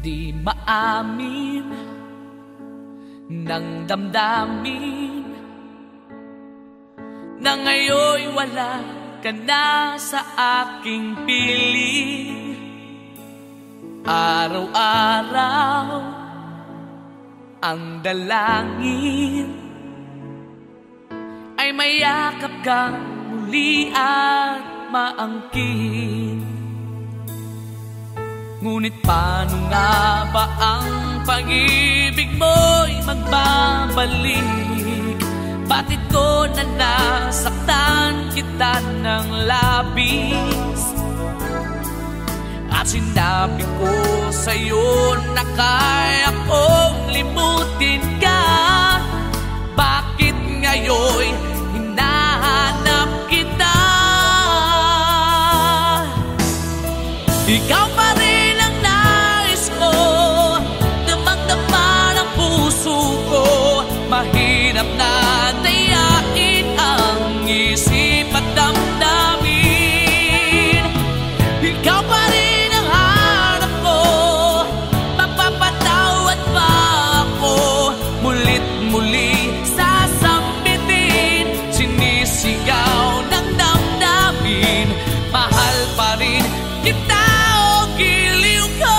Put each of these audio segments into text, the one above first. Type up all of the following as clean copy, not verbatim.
di maamin ng damdamin na ngayon'y wala ka na sa aking piling. Araw-araw ang dalangin ay mayakap kang muli at maangkin. Ngunit paano nga ba ang pag-ibig mo'y magbabalik? Bakit ko na nasaktan kita ng labis? At sinabi ko sa'yo na kaya kong limutin ka. Bakit ngayon'y hinahanap kita? Ikaw pa rin ang nais ko, damang-dama ng puso ko. Mahirap na dayain ang isip at damdamin. Ikaw pa rin ang hanap ko, mapapatawad pa ako. Mulit muli sasambitin, sinisigaw ng damdamin. Mahal pa rin kita o giliw ko.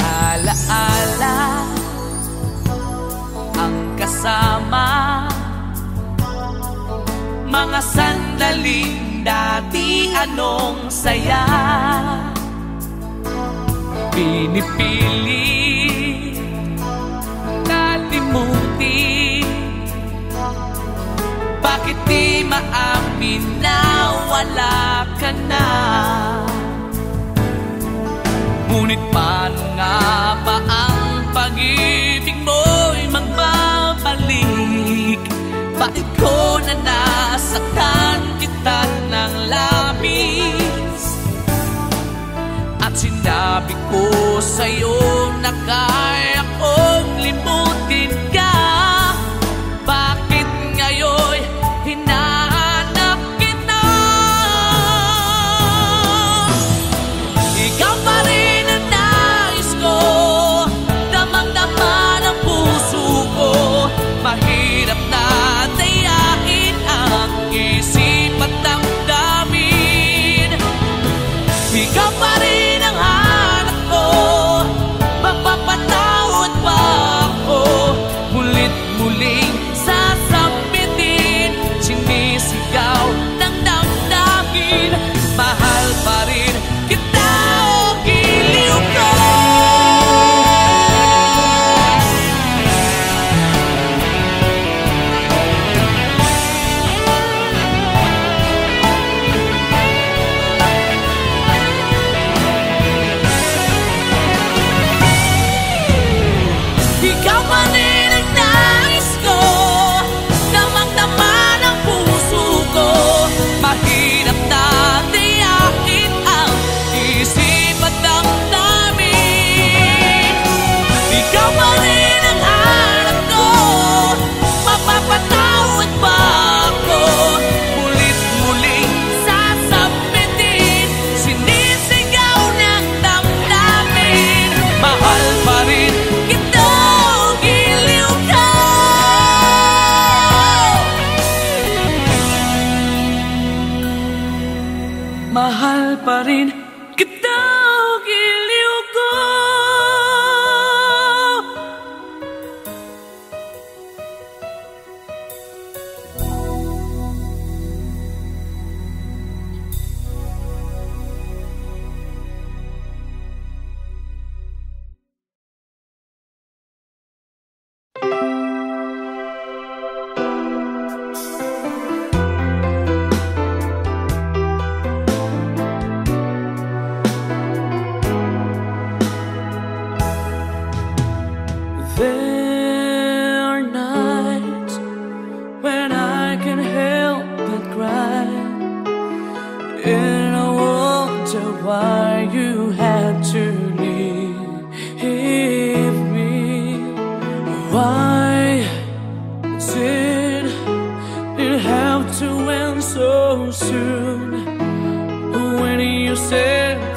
Alaala ang kasama, mga sandaling dati anong saya. Pinipilit kalimutin, bakit di maamin na wala ka na? Ngunit paano nga ba ang pag-ibig mo'y magbabalik? Bakit ko na nasaktan kita ng labis? At sinabi ko sa'yo na kaya kong limutin ka. Bakit ngayon'y hinahanap kita? Ikaw pa rin ang nais ko, damang-dama ng puso ko. Mahirap na dayain ang isip at damdamin. Ikaw pa rin ang hanap ko, mapapatawad pa ako. Mulit-muling sasambitin, sinisigaw ng damdamin. Mahal pa rin kita o giliw ko. Ikaw pa rin ang nais ko, damang-dama ng puso ko. Mahirap na dayain ang isip at damdamin. Ikaw pa rin ang hanap ko, mapapatawad pa ako. Mulit-muling sasambitin, sinisigaw ng damdamin. Mahal pa rin kita o giliw ka. Mahal pa rin kita o giliw ko. There are nights when I can help but cry, and I wonder why you had to leave me.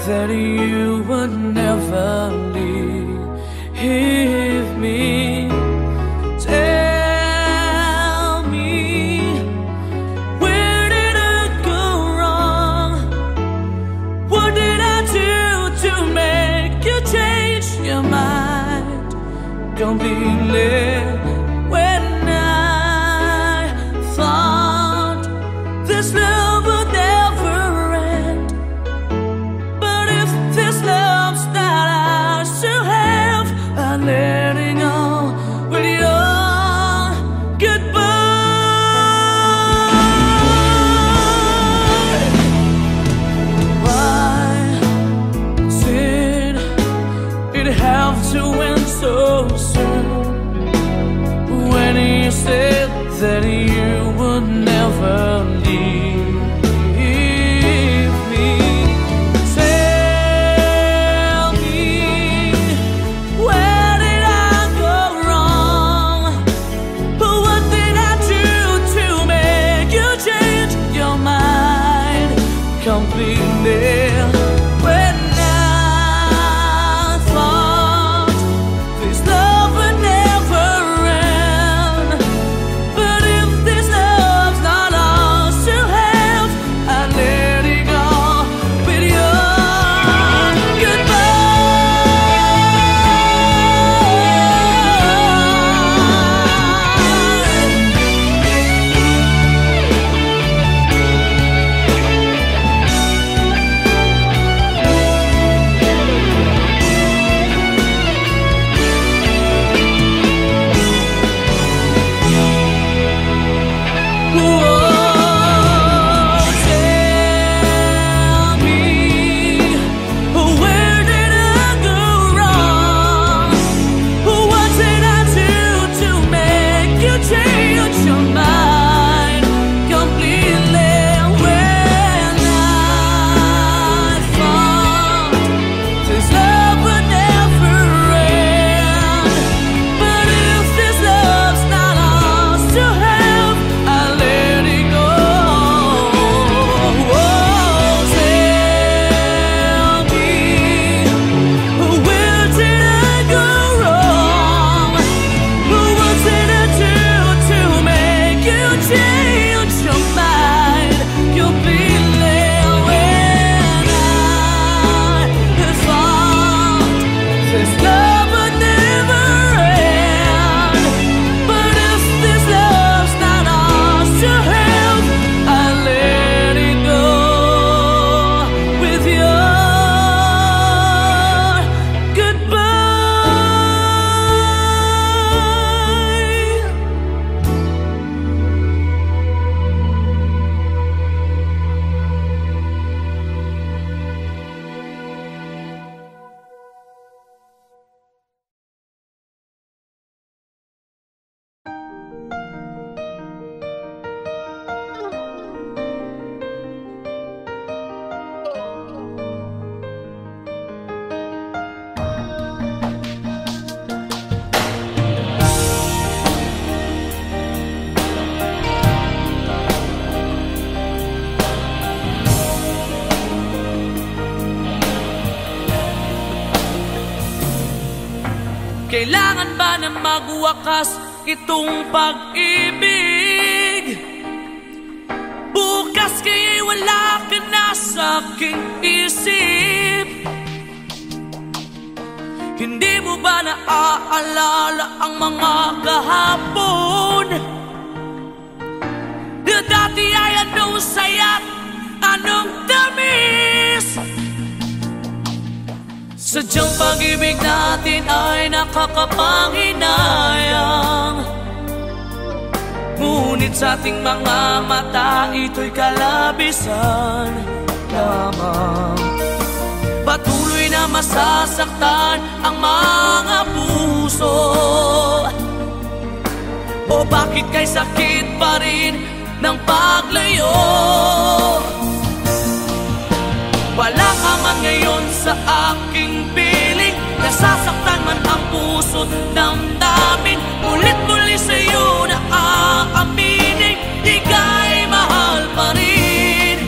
that you would never leave me. Tell me, where did I go wrong? What did I do to make you change your mind completely? When I thought this love would never end, but if this love's not ours to have, I'm letting go with your goodbye. Why did it have to end so soon? When you said that you would never leave me. Tell me, where did I go wrong? What did I do to make you change your mind completely? When I thought this love would never end, but if this love's not ours to have, I let it go with your kailangan ba na magwakas itong pag-ibig? Bukas kaya'y wala ka na sa aking isip. Hindi mo ba naaalala ang mga kahapon? Na dati ay anong saya't anong tamis? Sadyang pag-ibig natin ay nakakapanghinayang, ngunit sa ating mga mata ito'y kalabisan lamang. Patuloy na masasaktan ang mga puso, o bakit kay sakit pa rin ng paglayo? Wala ka man ngayon sa aking piling, nasasaktan man ang puso't damdamin. Ulit-muli sa'yo na aaminin, di ka'y mahal pa rin.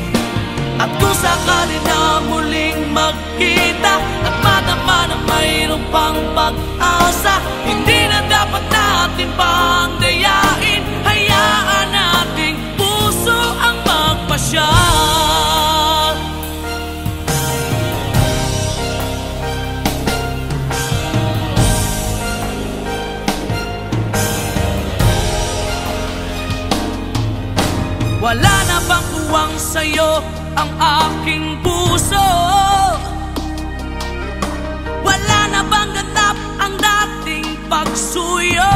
At kung sakali na muling magkita at madama na mayroong pang pag-asa. Hindi na dapat natin pang dayain, hayaan nating puso ang magpasya. Wala na bang buwang sa'yo ang aking puso? Wala na bang ganap ang dating pagsuyo?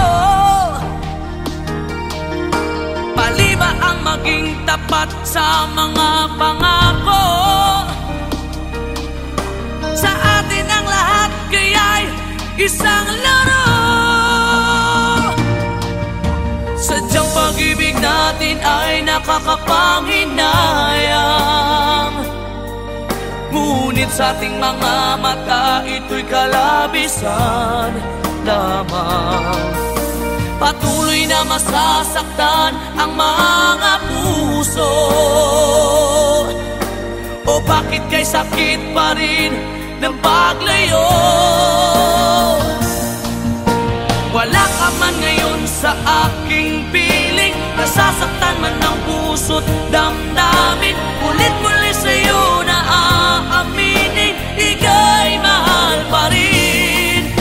Mali ba ang maging tapat sa mga pangako? Sa atin ang lahat kaya'y isang laro. Sadyang pag-ibig natin ay nakakapanghinayang, ngunit sa ating mga mata ito'y kalabisan lamang. Patuloy na masasaktan ang mga puso. O bakit kay sakit pa rin ng paglayo? Wala ka man ngayon sa aking piling, nasasaktan man ang puso't damdamin. Ulit-muli sa'yo na aaminin, ika'y mahal pa rin.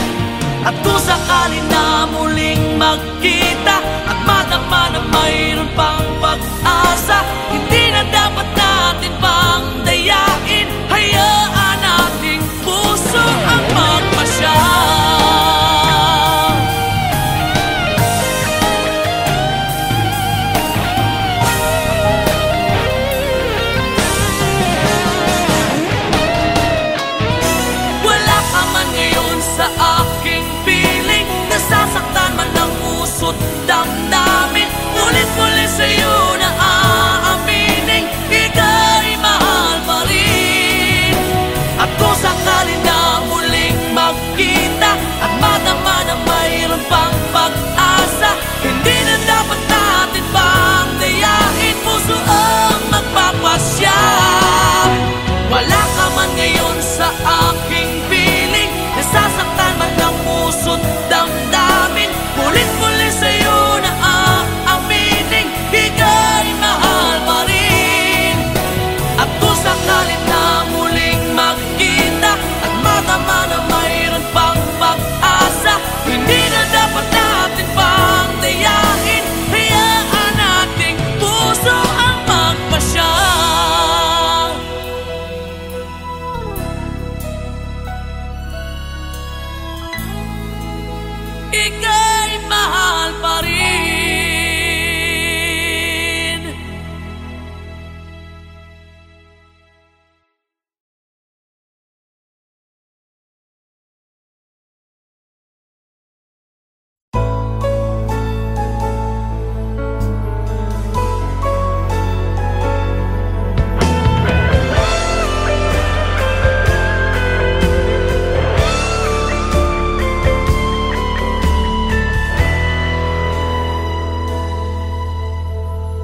At kung sakali na muling magkita at madama na mayroon pang pag-asa, hindi na dapat natin pang dayain, hayaan nating puso ang magpasya. Nasasaktan man ang puso't damdamin, ulit-muli sa'yo na aaminin, ika'y mahal pa rin. At kung sakali na muling magkita at madama na mayroon pang pag-asa, hindi na dapat natin pang dayain, puso ang magpapasya. Wala ka man ngayon sa aking piling, nasasaktan man ang puso't damdamin, ulit-muli sa'yo na aaminin, ika'y mahal pa rin. At kung sakalit na muling magkita at madama na mayroon pang pag-asa, hindi na dapat natin pang dayain, hayaan nating puso ang magpasya. Ika'y mahal pa rin.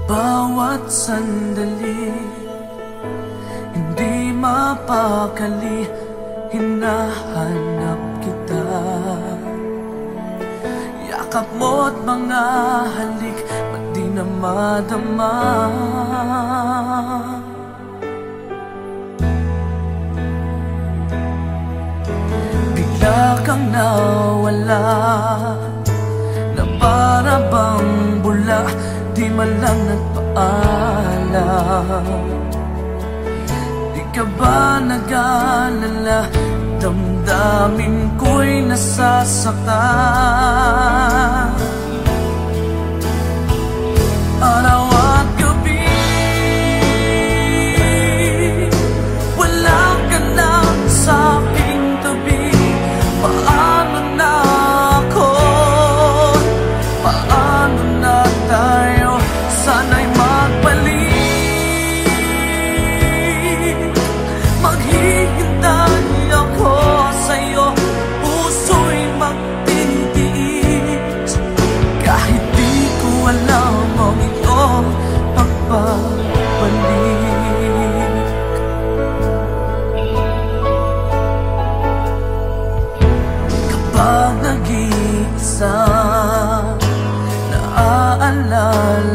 Bawat sandali, hindi mapakali, hinahanap kita. Yakap mo't mga halik, ba't di na madama? Bigla kang nawala, na para bang bula, di man lang nagpaalam. Di ka ba nag-alala, damdamin ko'y nasasaktan. Araw at gabi, wala ka na sa aking tabi. Paano na ako? Paano na tayo? Sana'y magbalik. Maghihintay ako sa'yo, puso'y magtitiis.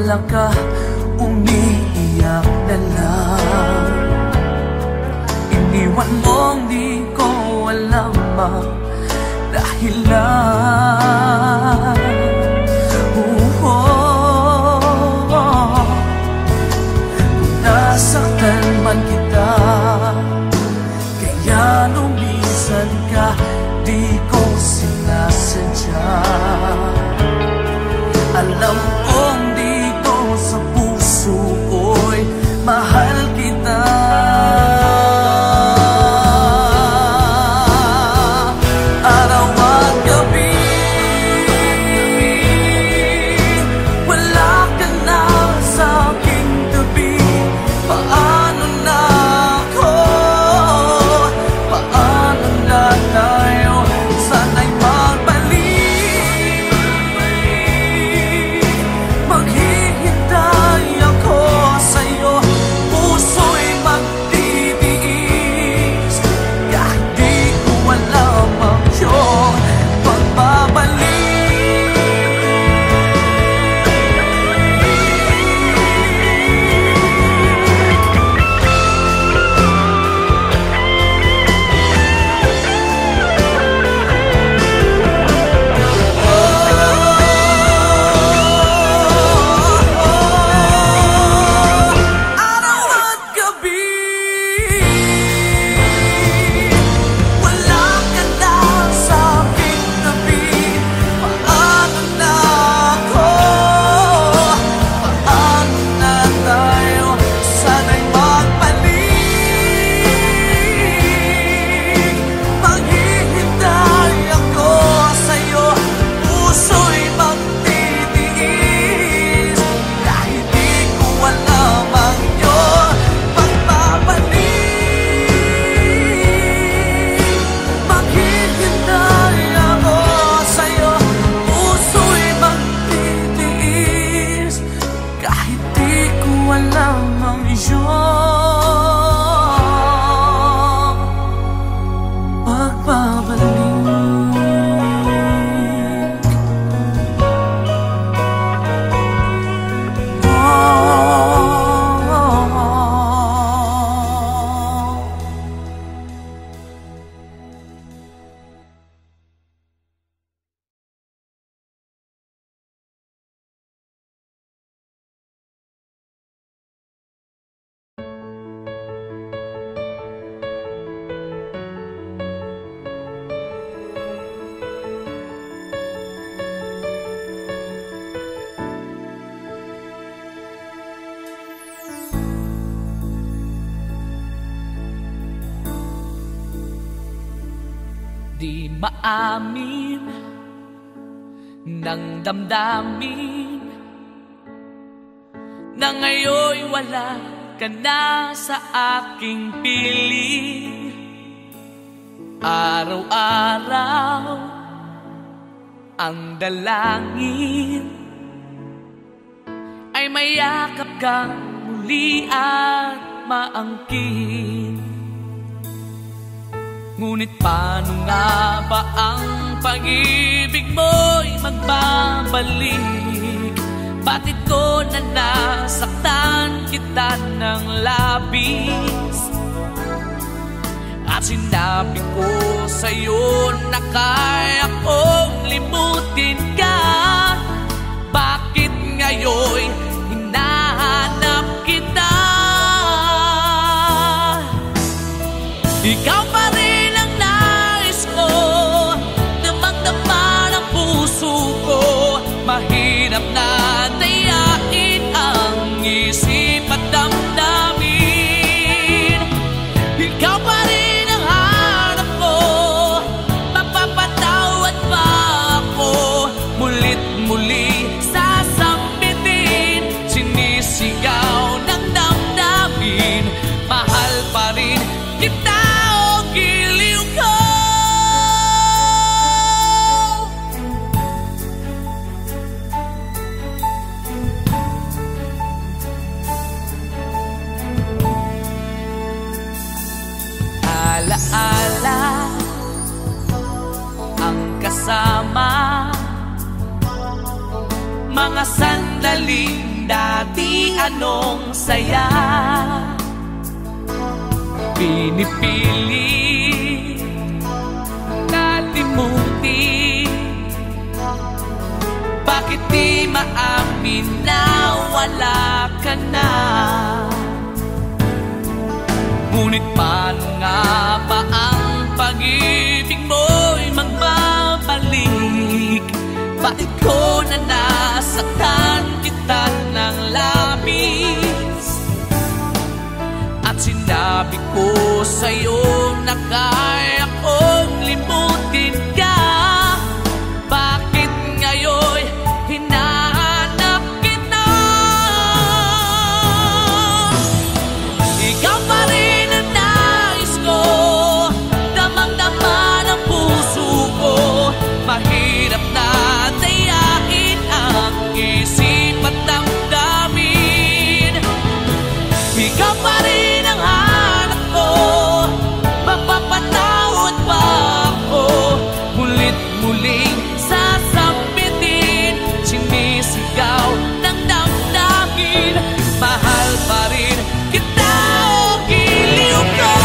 lang ka, umiiyak na lang. Iniwan mong di ko alam ang dahilan. Nasaktan man kita, kaya lumisan ka, di ko sinasadya. Alam kong dito sa puso ko'y mahal kita. Araw at gabi, wala ka na sa aking tabi. Paano na ako? Paano na tayo? Sana'y magbalik. Maghihintay ako sa'yo, puso'y magtitiis. Kahit di ko alam ang iyong pagbabalik. Di maamin ng damdamin na ngayon'y wala ka na sa aking piling. Araw-araw ang dalangin ay mayakap kang muli at maangkin. Ngunit paano nga ba ang pag-ibig mo'y magbabalik? Bakit ko na nasaktan kita ng labis? At sinabi ko sa'yo na kaya kong limutin ka. Bakit ngayon hinahanap kita? Ikaw pa rin ang nais ko, damang-dama ng puso ko. Mahirap na dayain ang isip at damdamin. Ikaw pa rin ang hanap ko, mapapatawad pa ako. Mulit muli sasambitin, sinisigaw ng damdamin. Mahal pa rin kita o giliw ko. Alaala ang kasama, mga sandaling dahil di anong saya. Pinipilit kalimutin, bakit di maamin na wala ka na? Ngunit paano nga ba ang pag-ibig mo'y magbabalik? Bakit ko na nasaktan kita ng labis? At sinabi ko sa'yo na kaya kong limutin ka. Bakit ngayon hinahanap kita? Ikaw pa rin ang nais ko, damang-dama ng puso ko. Mahirap na dayain ang isip at damdamin. Ikaw pa rin ang hanap ko, mapapatawad pa ako. Mulit-muling sasambitin, sinisigaw ng damdamin. Mahal pa rin kita o giliw ko.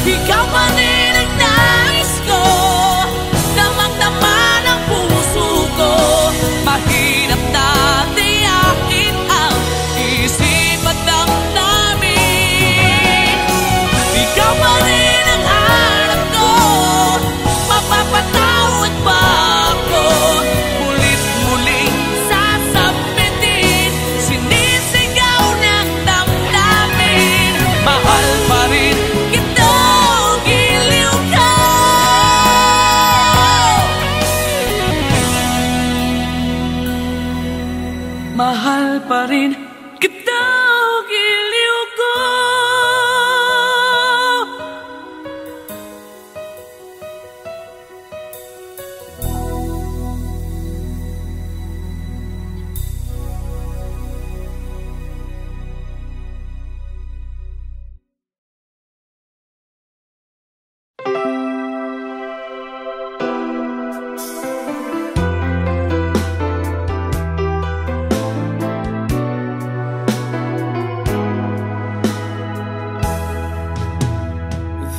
Ikaw pa rin ang nais ko, damang-dama ng puso ko. Mahirap na tiyakin ang isip at damdamin. Ikaw pa rin ang hanap ko, mapapatawad pa ako. Mulit-muling sasambitin, sinisigaw ng damdamin. Mahal pa rin kita o giliw ka. Mahal pa rin kita o giliw ko.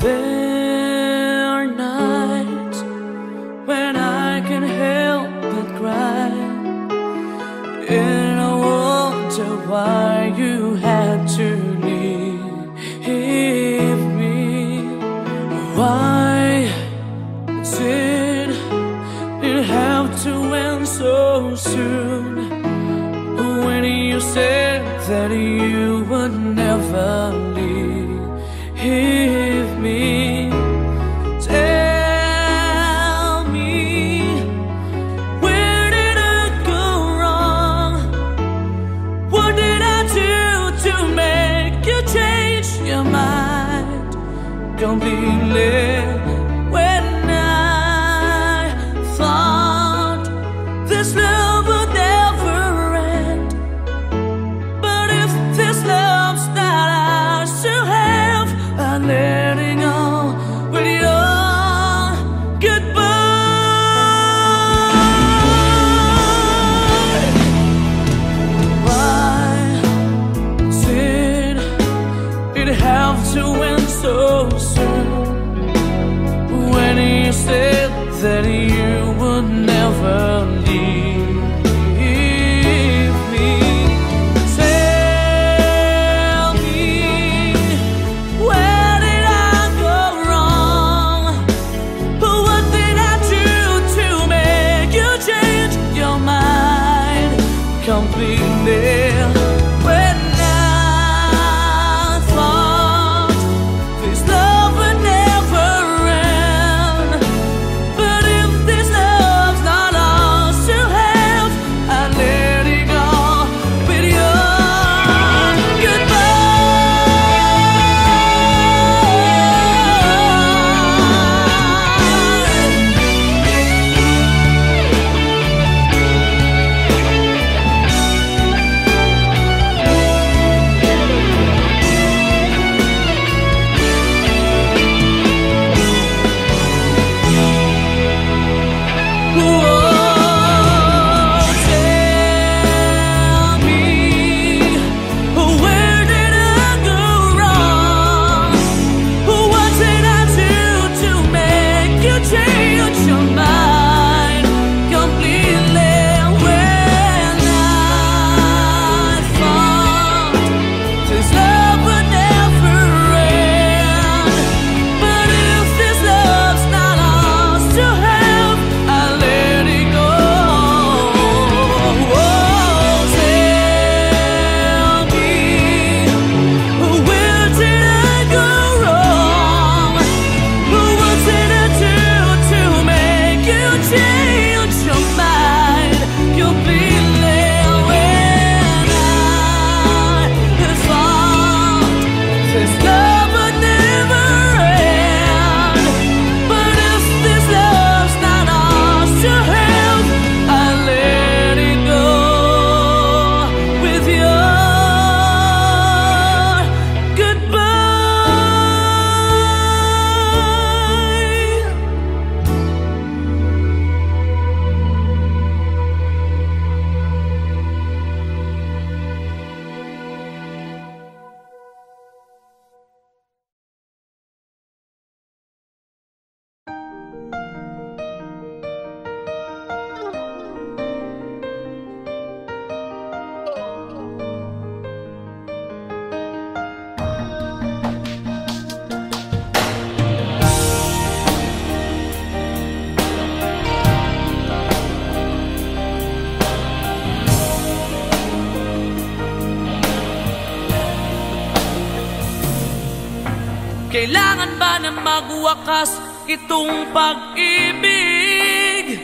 There are nights when I can help but cry, and I wonder why you had to leave me. Why did it have to end so soon? When you said that you would never leave me, tell me, where did I go wrong? What did I do to make you change your mind completely? When I thought this love would never end, but if this love's not ours to have, I'm letting go with your goodbye. Why did it have to end so soon? When you said that you would never leave me, tell me, where did I go Kailangan ba na magwakas itong pag-ibig?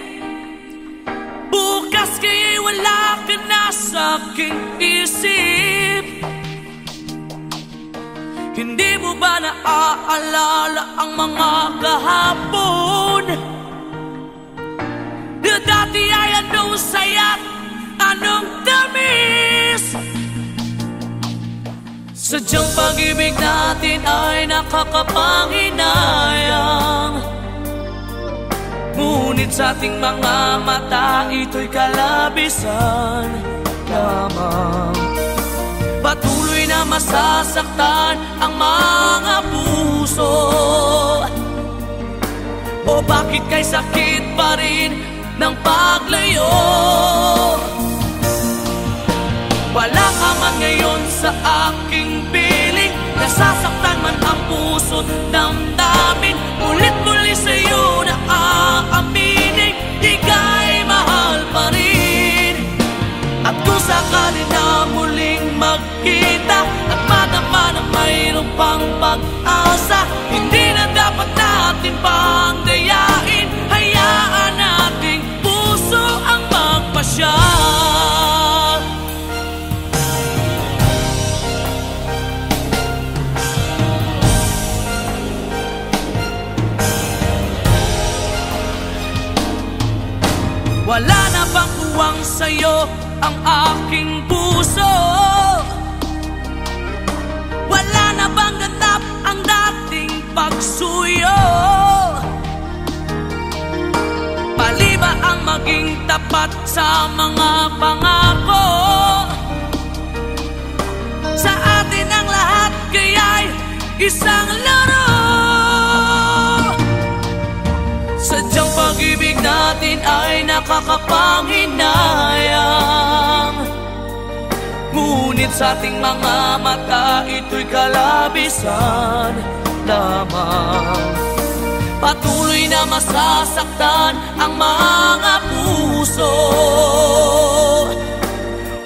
Bukas kaya'y wala ka na sa aking isip. Hindi mo ba naaalala ang mga kahapon? Na dati ay anong saya't anong tamis. Sadyang pag-ibig natin ay nakakapanghinayang, ngunit sa ating mga mata ito'y kalabisan lamang. Patuloy na masasaktan ang mga puso. O bakit kay sakit pa rin ng paglayo? Wala ka man ngayon sa aking piling, nasasaktan man ang puso't damdamin. Ulit-muli sa'yo na aaminin, ika'y mahal pa rin. At kung sakali na muling magkita at madama na mayroong pang pag-asa, hindi na dapat natin pang dayain. Hayaan nating puso ang magpasya. Wala na bang uwang sa'yo ang aking puso? Wala na bang ganap ang dating pagsuyo? Mali ba ang maging tapat sa mga pangako? Sa atin ang lahat kaya'y isang laro. Sadyang pag-ibig natin ay nakakapanghinayang, ngunit sa ating mga mata ito'y kalabisan lamang. Patuloy na masasaktan ang mga puso.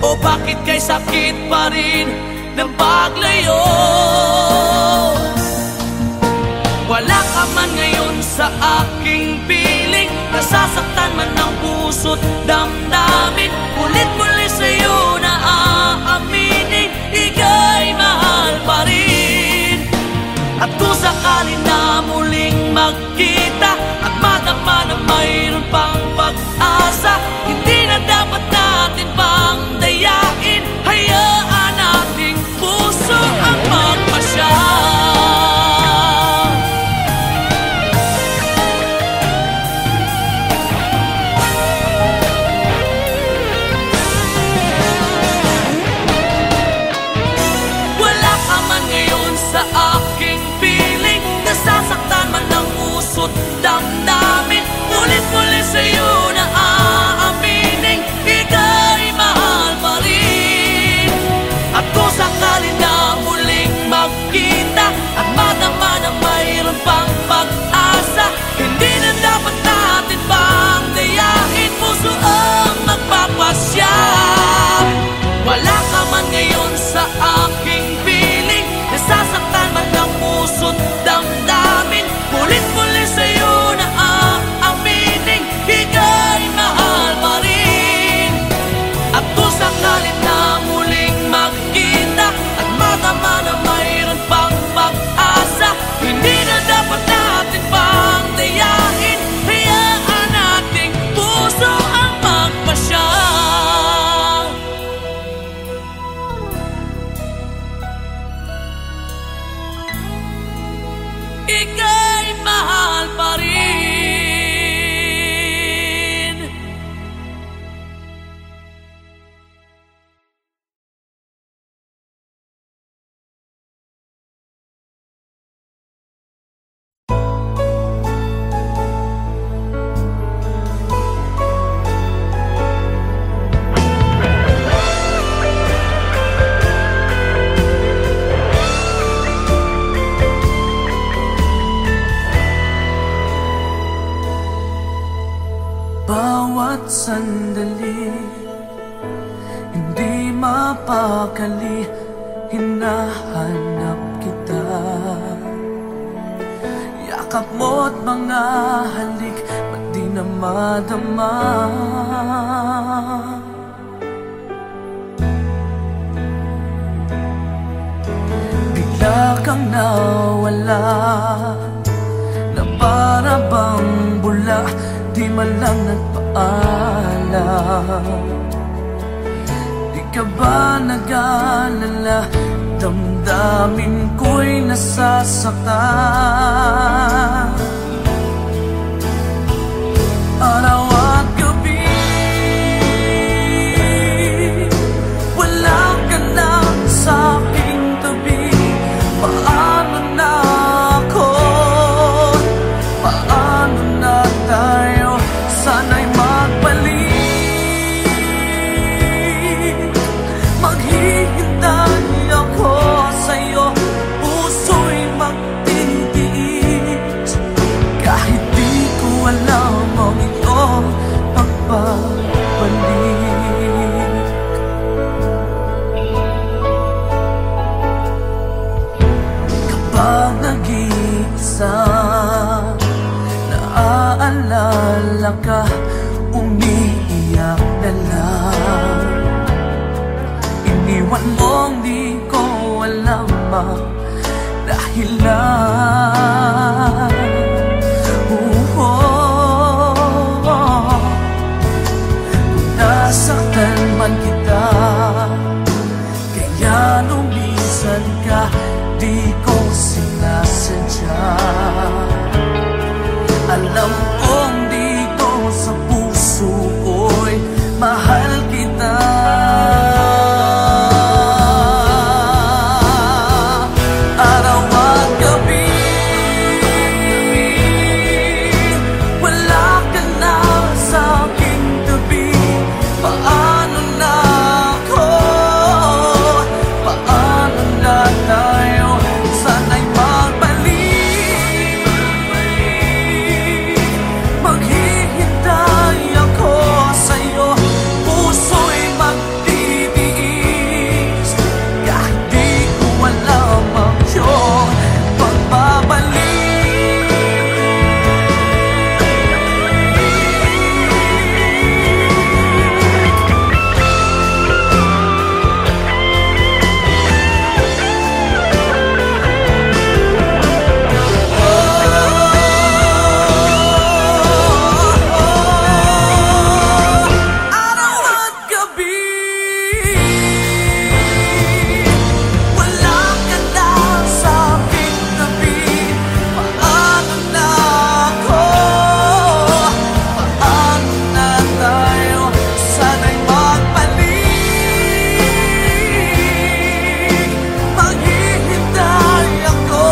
O bakit kay sakit pa rin ng paglayo? Wala ka man ngayon sa aking piling, nasasaktan man ang puso't damdamin. Ulit-muli sa'yo na aaminin, ika'y mahal pa rin. At kung sakali na muling magkita at madama na mayroon pang pag-asa, hindi na dapat natin pang dayain. Hayaan nating puso ang magpasya. Sa aking piling, nasasaktan man ang puso't damdamin. Ulit-muli sa'yo na aaminin, ika'y mahal pa rin. At kung sakali na muling magkita at madama na mayroon pang pag-asa, hindi na dapat natin pang dayain. Puso ang magpapasya. Wala ka man ngayon sa aking piling, nasasaktan man ang puso't damdamin. Ulit-muli sa'yo na aaminin, ika'y mahal pa rin. At kung sakali na muling magkita at madama na mayroon pang pag-asa, hindi na dapat natin pang dayain. Hayaan nating puso ang magpasya. Ika'y mahal pa rin. Bawat sandali, hindi mapakali, hinahanap kita. yakap mo't mga halik, ba't di na madama? Bigla kang nawala, na para bang bula, di man lang nagpaalam. Di ka ba nag-alala, damdamin ko'y nasasaktan? Araw at gabi, wala ka na sa aking tabi. Paano na ako? Paano na tayo? Sana'y magbalik. Maghihintay ako sa'yo, puso'y magtitiis. Kahit di ko alam ang iyong pagbabalik. Kapag nag-iisa, naaalala ka, umiiyak na lang. Iniwan mong di ko alam ang dahilan. Kung nasaktan man kita, kaya lumisan ka, di ko sinasadya. Alam kong dito sa puso ko'y mahal kita. Araw at gabi, wala ka na sa aking tabi. Paano na ako? Paano na tayo? Sana'y magbalik. Maghihintay ako sa'yo, puso'y magtitiis. Kahit di ko alam ang iyong pagbabalik. Araw at gabi, wala ka na sa aking tabi. Paano na ako? Paano na tayo? Sana'y magbalik. Maghihintay ako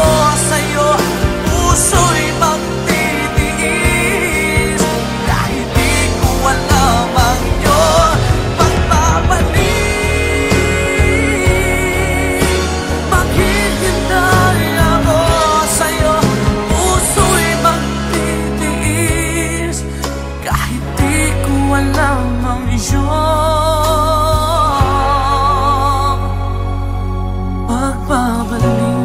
sa'yo, puso'y magtitiis. Kahit di ko alam ang iyong pagbabalik. Maghihintay ako sa'yo, puso'y magtitiis. Kahit di ko alam ang iyong pagbabalik.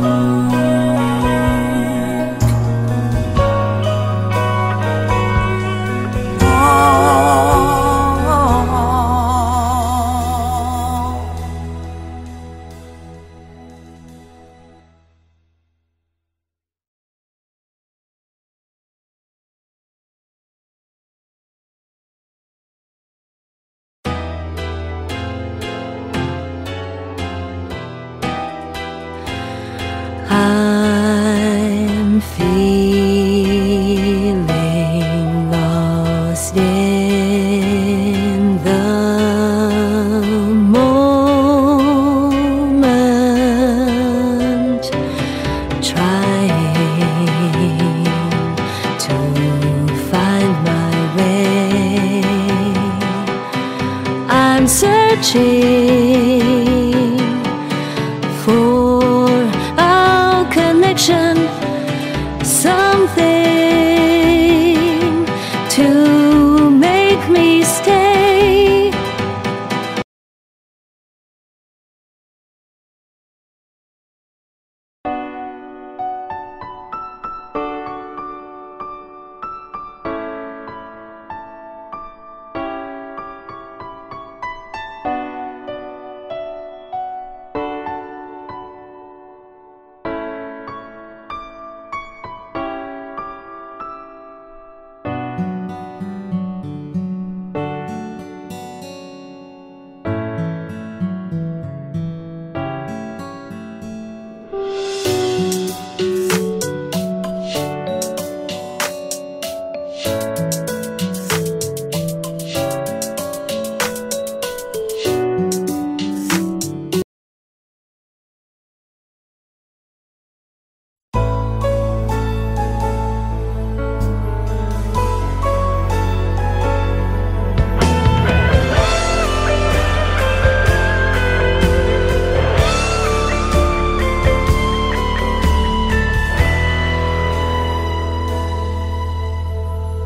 I'm feeling lost in the moment, trying to find my way. I'm searching for a connection, something to make me stay.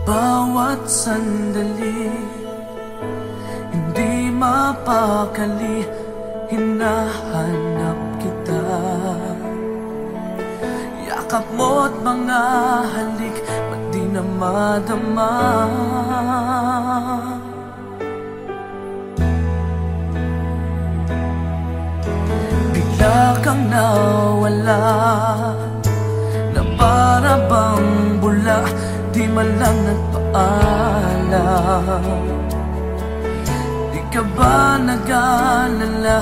bawat sandali, hindi mapakali, hinahanap kita. Yakap mo't mga halik, ba't di na madama? Bigla kang nawala, na para bang bula, di man lang nagpaalam. Di ka ba nag-alala?